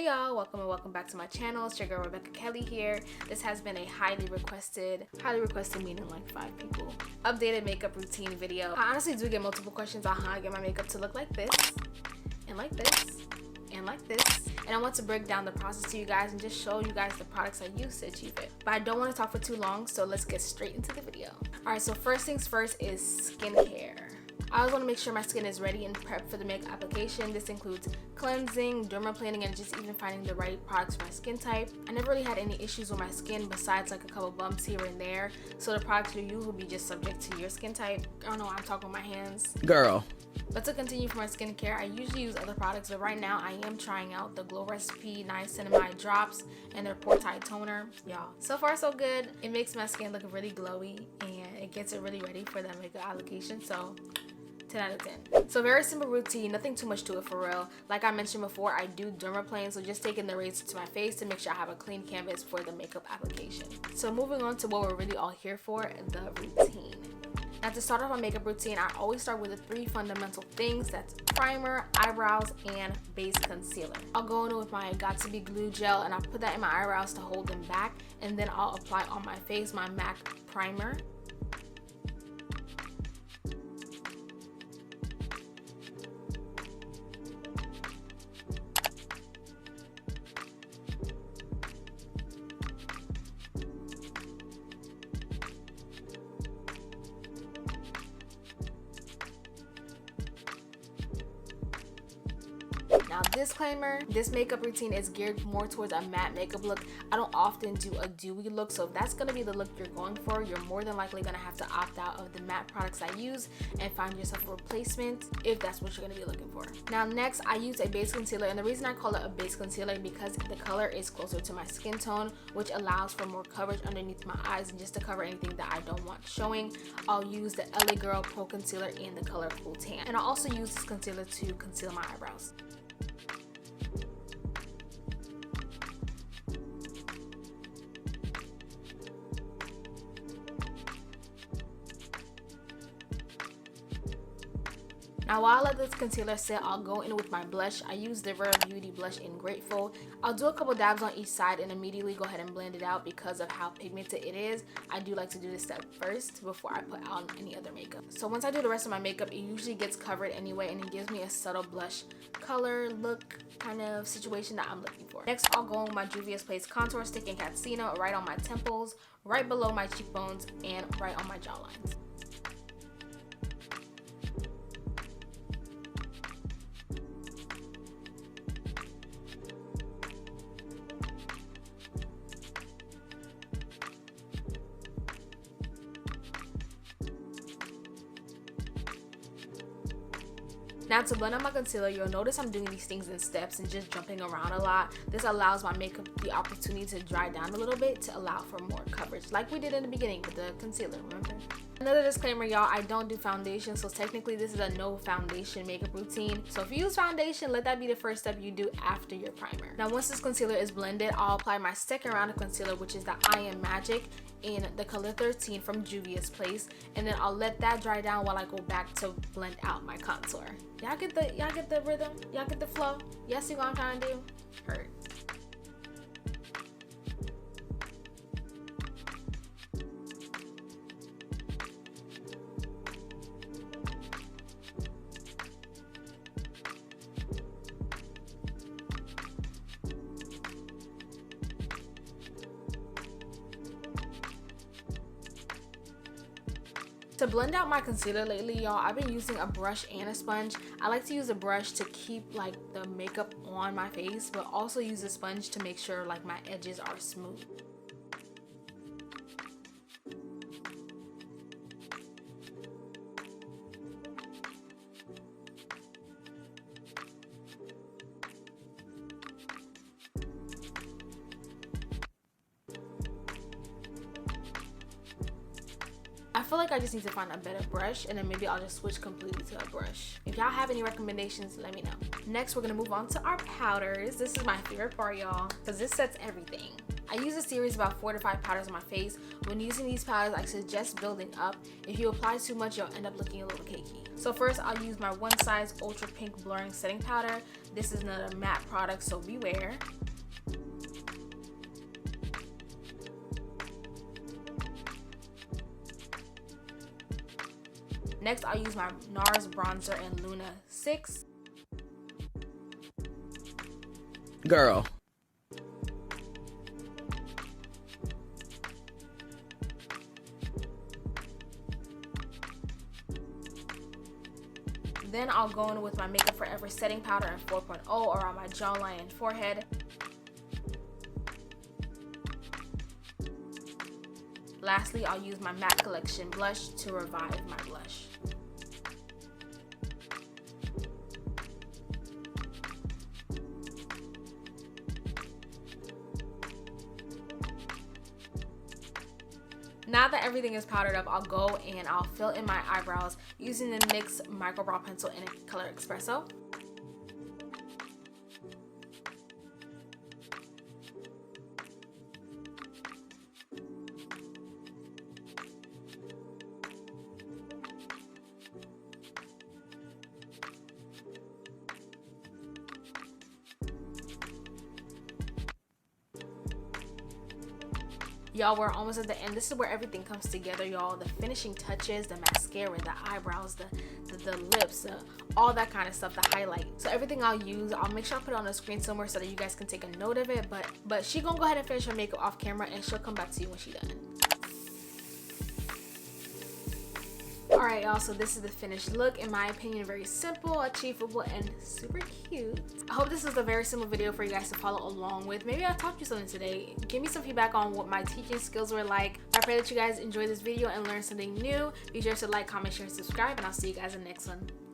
Hey y'all, welcome and welcome back to my channel. It's your girl Rebecca Kelly here. This has been a highly requested meaning like 5 people, updated makeup routine video. I honestly do get multiple questions on how I get my makeup to look like this and like this and like this, and I want to break down the process to you guys and just show you guys the products I use to achieve it. But I don't want to talk for too long, so let's get straight into the video. Alright, so first things first is skincare. I always want to make sure my skin is ready and prepped for the makeup application. This includes cleansing, dermaplaning, and just even finding the right products for my skin type. I never really had any issues with my skin besides like a couple bumps here and there, so the products you use will be just subject to your skin type. I don't know why I'm talking with my hands. Girl. But to continue for my skincare, I usually use other products, but right now I am trying out the Glow Recipe Niacinamide Drops and their Pore Tide Toner. Y'all, so far so good. It makes my skin look really glowy and it gets it really ready for the makeup application, so 10 out of 10. So very simple routine, nothing too much to it for real. Like I mentioned before, I do dermaplane, so just taking the razor to my face to make sure I have a clean canvas for the makeup application. So moving on to what we're really all here for, the routine. Now to start off my makeup routine, I always start with the 3 fundamental things. That's primer, eyebrows, and base concealer. I'll go in with my Got To Be Glue gel and I'll put that in my eyebrows to hold them back, and then I'll apply on my face my MAC primer. Now disclaimer, this makeup routine is geared more towards a matte makeup look. I don't often do a dewy look, so if that's going to be the look you're going for, you're more than likely going to have to opt out of the matte products I use and find yourself a replacement if that's what you're going to be looking for. Now next, I use a base concealer, and the reason I call it a base concealer because the color is closer to my skin tone, which allows for more coverage underneath my eyes and just to cover anything that I don't want showing. I'll use the LA Girl Pro Concealer in the color Cool Tan, and I'll also use this concealer to conceal my eyebrows. Now while I let this concealer sit, I'll go in with my blush. I use the Rare Beauty blush in Grateful. I'll do a couple dabs on each side and immediately go ahead and blend it out because of how pigmented it is. I do like to do this step first before I put on any other makeup. So once I do the rest of my makeup, it usually gets covered anyway, and it gives me a subtle blush color look kind of situation that I'm looking for. Next, I'll go in with my Juvia's Place contour stick in Casino right on my temples, right below my cheekbones, and right on my jawlines. Now to blend out my concealer, you'll notice I'm doing these things in steps and just jumping around a lot. This allows my makeup the opportunity to dry down a little bit to allow for more coverage, like we did in the beginning with the concealer, remember? Another disclaimer, y'all, I don't do foundation, so technically this is a no foundation makeup routine. So if you use foundation, let that be the first step you do after your primer. Now once this concealer is blended, I'll apply my second round of concealer, which is the I Am Magic in the color 13 from Juvia's Place, and then I'll let that dry down while I go back to blend out my contour. Y'all get the rhythm? Y'all get the flow? Y'all see what I'm trying to do? Heard. To blend out my concealer lately, y'all, I've been using a brush and a sponge. I like to use a brush to keep like the makeup on my face, but also use a sponge to make sure like my edges are smooth. I feel like I just need to find a better brush, and then maybe I'll just switch completely to a brush. If y'all have any recommendations, let me know. Next, we're gonna move on to our powders. This is my favorite part, y'all, because this sets everything. I use a series of about 4 to 5 powders on my face. When using these powders, I suggest building up. If you apply too much, you'll end up looking a little cakey. So first, I'll use my One Size Ultra Pink Blurring Setting Powder. This is another matte product, so beware. Next, I'll use my NARS Bronzer in Luna 6. Girl. Then I'll go in with my Makeup Forever setting powder in 4.0 around my jawline and forehead. Lastly, I'll use my Matte Collection blush to revive my blush. Now that everything is powdered up, I'll go and I'll fill in my eyebrows using the NYX Micro Brow Pencil in color Espresso. Y'all, we're almost at the end. This is where everything comes together, y'all. The finishing touches, the mascara, the eyebrows, the lips, all that kind of stuff, the highlight. So everything I'll use, I'll make sure I put it on the screen somewhere so that you guys can take a note of it. But she gonna go ahead and finish her makeup off camera, and she'll come back to you when she's done. Alright, y'all, so this is the finished look. In my opinion, very simple, achievable, and super cute. I hope this was a very simple video for you guys to follow along with. Maybe I taught you something today. Give me some feedback on what my teaching skills were like. I pray that you guys enjoyed this video and learned something new. Be sure to like, comment, share, and subscribe, and I'll see you guys in the next one.